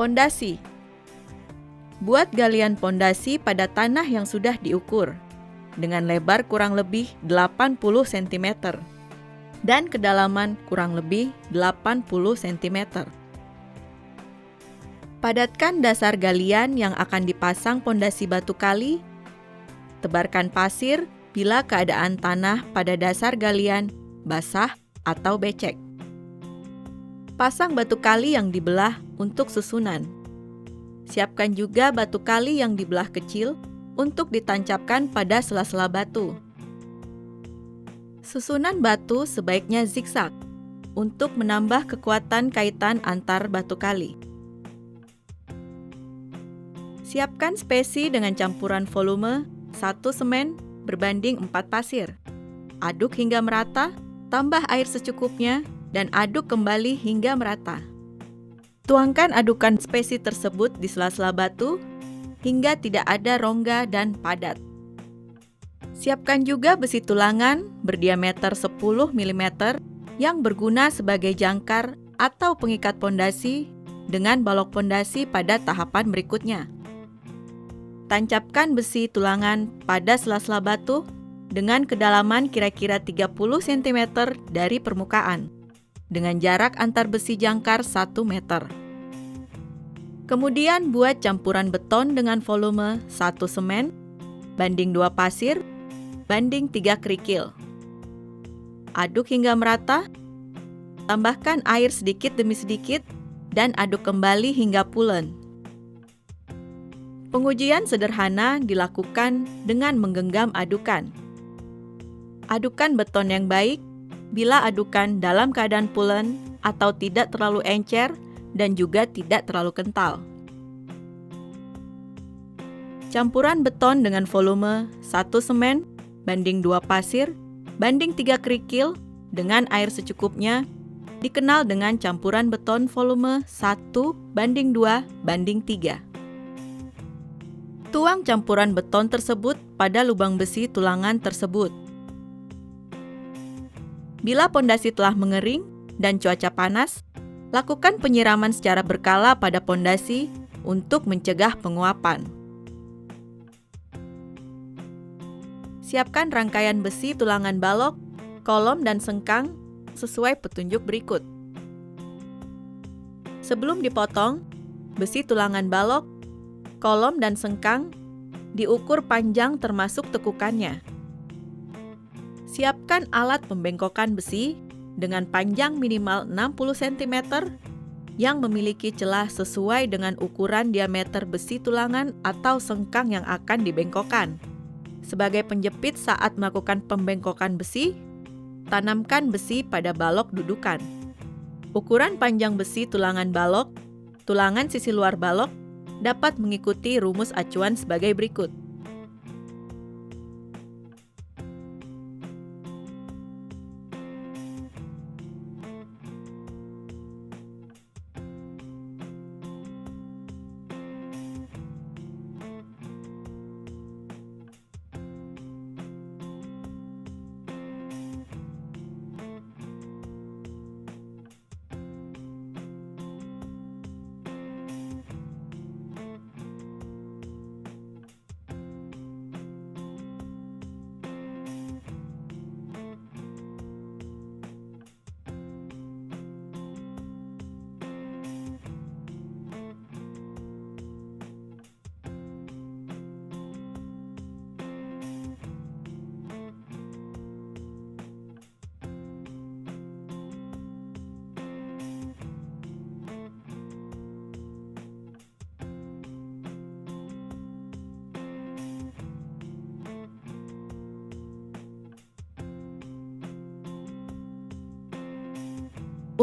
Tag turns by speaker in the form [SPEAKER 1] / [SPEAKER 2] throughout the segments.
[SPEAKER 1] Pondasi. Buat galian pondasi pada tanah yang sudah diukur, dengan lebar kurang lebih 80 cm dan kedalaman kurang lebih 80 cm. Padatkan dasar galian yang akan dipasang pondasi batu kali. Tebarkan pasir bila keadaan tanah pada dasar galian basah atau becek. Pasang batu kali yang dibelah untuk susunan. Siapkan juga batu kali yang dibelah kecil untuk ditancapkan pada sela-sela batu. Susunan batu sebaiknya zigzag untuk menambah kekuatan kaitan antar batu kali. Siapkan spesi dengan campuran volume 1 semen berbanding 4 pasir. Aduk hingga merata, tambah air secukupnya, dan aduk kembali hingga merata. Tuangkan adukan spesi tersebut di sela-sela batu hingga tidak ada rongga dan padat. Siapkan juga besi tulangan berdiameter 10 mm yang berguna sebagai jangkar atau pengikat pondasi dengan balok pondasi pada tahapan berikutnya. Tancapkan besi tulangan pada sela-sela batu dengan kedalaman kira-kira 30 cm dari permukaan, dengan jarak antar besi jangkar 1 meter. Kemudian buat campuran beton dengan volume 1 semen banding 2 pasir banding 3 kerikil. Aduk hingga merata, tambahkan air sedikit demi sedikit, dan aduk kembali hingga pulen. Pengujian sederhana dilakukan dengan menggenggam adukan. Adukan beton yang baik bila adukan dalam keadaan pulen atau tidak terlalu encer dan juga tidak terlalu kental. Campuran beton dengan volume 1 semen banding 2 pasir banding 3 kerikil dengan air secukupnya dikenal dengan campuran beton volume 1 banding 2 banding 3. Tuang campuran beton tersebut pada lubang besi tulangan tersebut. Bila pondasi telah mengering dan cuaca panas, lakukan penyiraman secara berkala pada pondasi untuk mencegah penguapan. Siapkan rangkaian besi tulangan balok, kolom, dan sengkang sesuai petunjuk berikut. Sebelum dipotong, besi tulangan balok, kolom, dan sengkang diukur panjang termasuk tekukannya. Siapkan alat pembengkokan besi dengan panjang minimal 60 cm yang memiliki celah sesuai dengan ukuran diameter besi tulangan atau sengkang yang akan dibengkokkan. Sebagai penjepit saat melakukan pembengkokan besi, tanamkan besi pada balok dudukan. Ukuran panjang besi tulangan balok, tulangan sisi luar balok, dapat mengikuti rumus acuan sebagai berikut.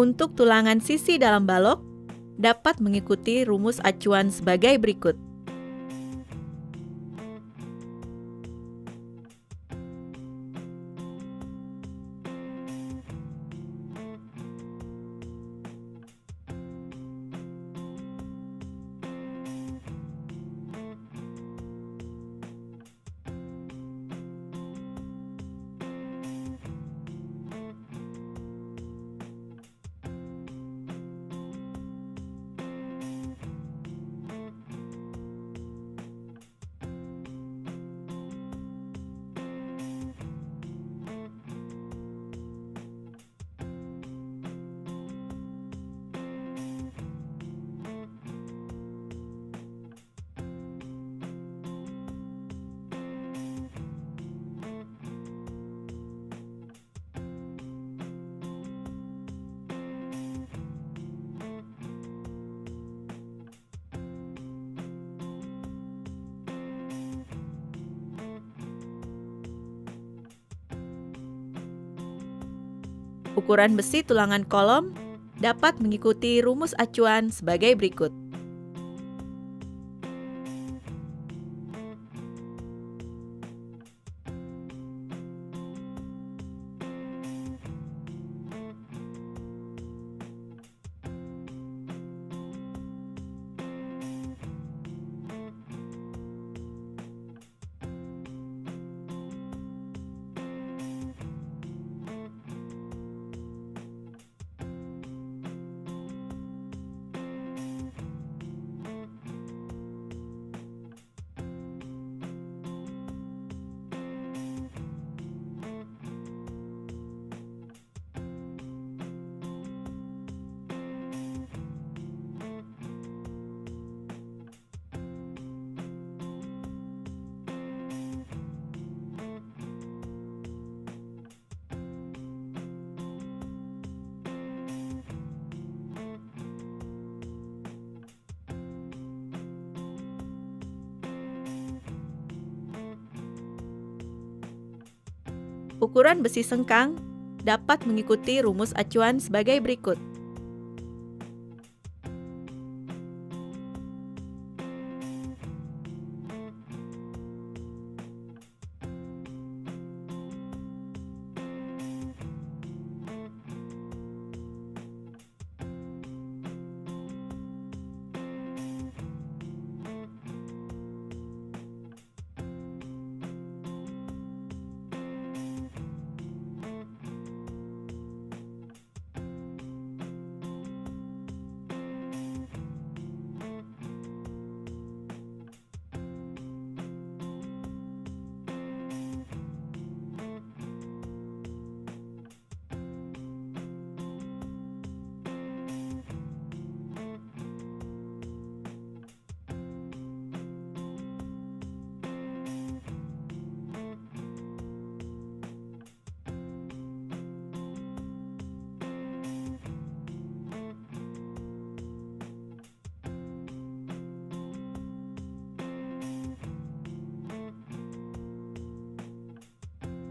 [SPEAKER 1] Untuk tulangan sisi dalam balok, dapat mengikuti rumus acuan sebagai berikut. Ukuran besi tulangan kolom dapat mengikuti rumus acuan sebagai berikut. Ukuran besi sengkang dapat mengikuti rumus acuan sebagai berikut.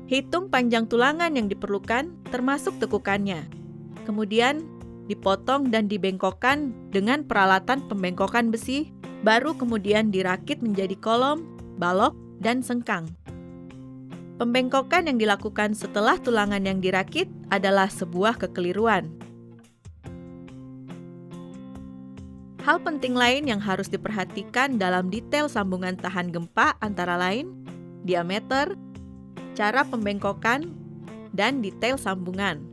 [SPEAKER 1] Hitung panjang tulangan yang diperlukan, termasuk tekukannya. Kemudian, dipotong dan dibengkokkan dengan peralatan pembengkokan besi, baru kemudian dirakit menjadi kolom, balok, dan sengkang. Pembengkokan yang dilakukan setelah tulangan yang dirakit adalah sebuah kekeliruan. Hal penting lain yang harus diperhatikan dalam detail sambungan tahan gempa antara lain diameter, cara pembengkokan, dan detail sambungan.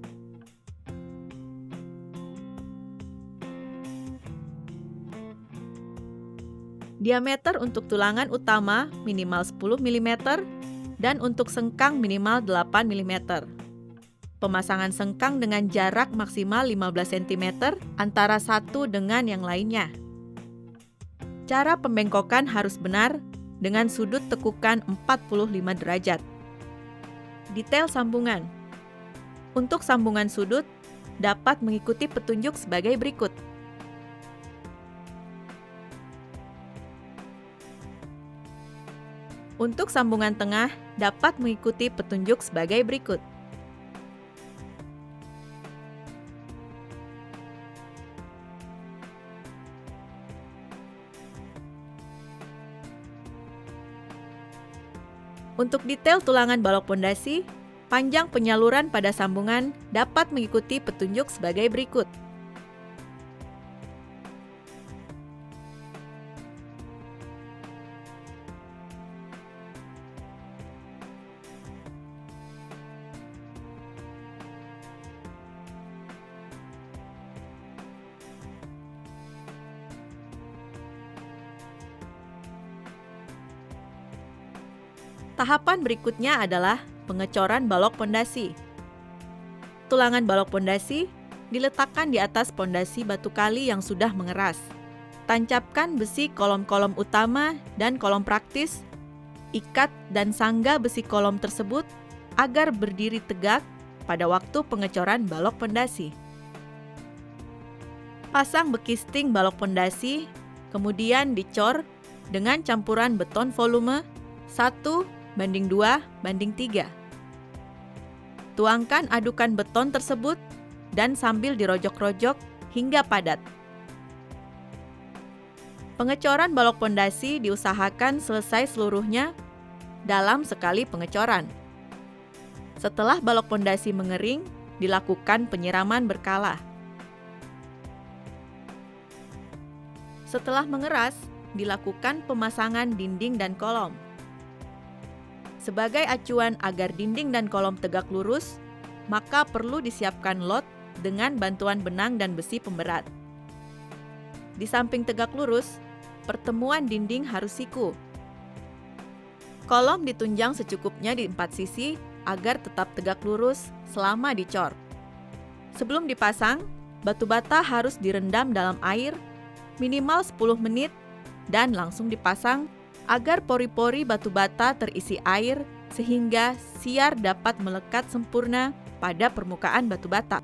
[SPEAKER 1] Diameter untuk tulangan utama minimal 10 mm dan untuk sengkang minimal 8 mm. Pemasangan sengkang dengan jarak maksimal 15 cm antara satu dengan yang lainnya. Cara pembengkokan harus benar dengan sudut tekukan 45 derajat. Detail sambungan. Untuk sambungan sudut, dapat mengikuti petunjuk sebagai berikut. Untuk sambungan tengah, dapat mengikuti petunjuk sebagai berikut. Untuk detail tulangan balok pondasi, panjang penyaluran pada sambungan dapat mengikuti petunjuk sebagai berikut. Tahapan berikutnya adalah pengecoran balok pondasi. Tulangan balok pondasi diletakkan di atas pondasi batu kali yang sudah mengeras. Tancapkan besi kolom-kolom utama dan kolom praktis, ikat dan sangga besi kolom tersebut agar berdiri tegak pada waktu pengecoran balok pondasi. Pasang bekisting balok pondasi, kemudian dicor dengan campuran beton volume 1:2:3. Tuangkan adukan beton tersebut dan sambil dirojok-rojok hingga padat. Pengecoran balok pondasi diusahakan selesai seluruhnya dalam sekali pengecoran. Setelah balok pondasi mengering, dilakukan penyiraman berkala. Setelah mengeras, dilakukan pemasangan dinding dan kolom. Sebagai acuan agar dinding dan kolom tegak lurus, maka perlu disiapkan lot dengan bantuan benang dan besi pemberat. Di samping tegak lurus, pertemuan dinding harus siku. Kolom ditunjang secukupnya di 4 sisi agar tetap tegak lurus selama dicor. Sebelum dipasang, batu bata harus direndam dalam air minimal 10 menit dan langsung dipasang agar pori-pori batu bata terisi air sehingga siar dapat melekat sempurna pada permukaan batu bata.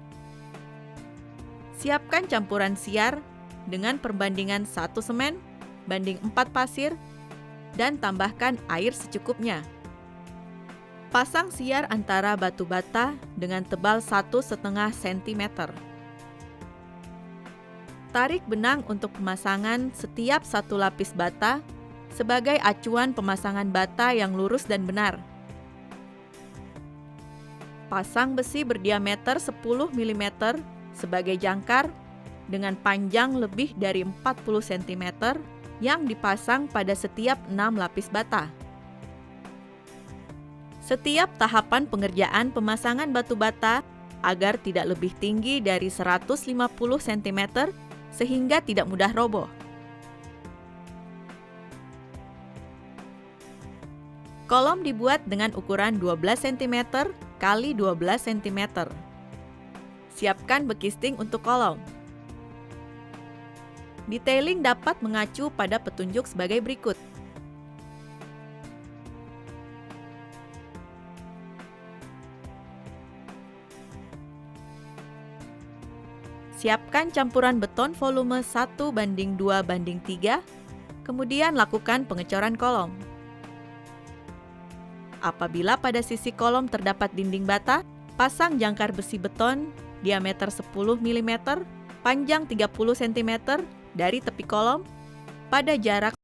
[SPEAKER 1] Siapkan campuran siar dengan perbandingan 1 semen banding 4 pasir dan tambahkan air secukupnya. Pasang siar antara batu bata dengan tebal 1,5 cm. Tarik benang untuk pemasangan setiap 1 lapis bata sebagai acuan pemasangan bata yang lurus dan benar. Pasang besi berdiameter 10 mm sebagai jangkar dengan panjang lebih dari 40 cm yang dipasang pada setiap 6 lapis bata. Setiap tahapan pengerjaan pemasangan batu bata agar tidak lebih tinggi dari 150 cm sehingga tidak mudah roboh. Kolom dibuat dengan ukuran 12 cm x 12 cm. Siapkan bekisting untuk kolom. Detailing dapat mengacu pada petunjuk sebagai berikut. Siapkan campuran beton volume 1:2:3, kemudian lakukan pengecoran kolom. Apabila pada sisi kolom terdapat dinding bata, pasang jangkar besi beton diameter 10 mm, panjang 30 cm dari tepi kolom pada jarak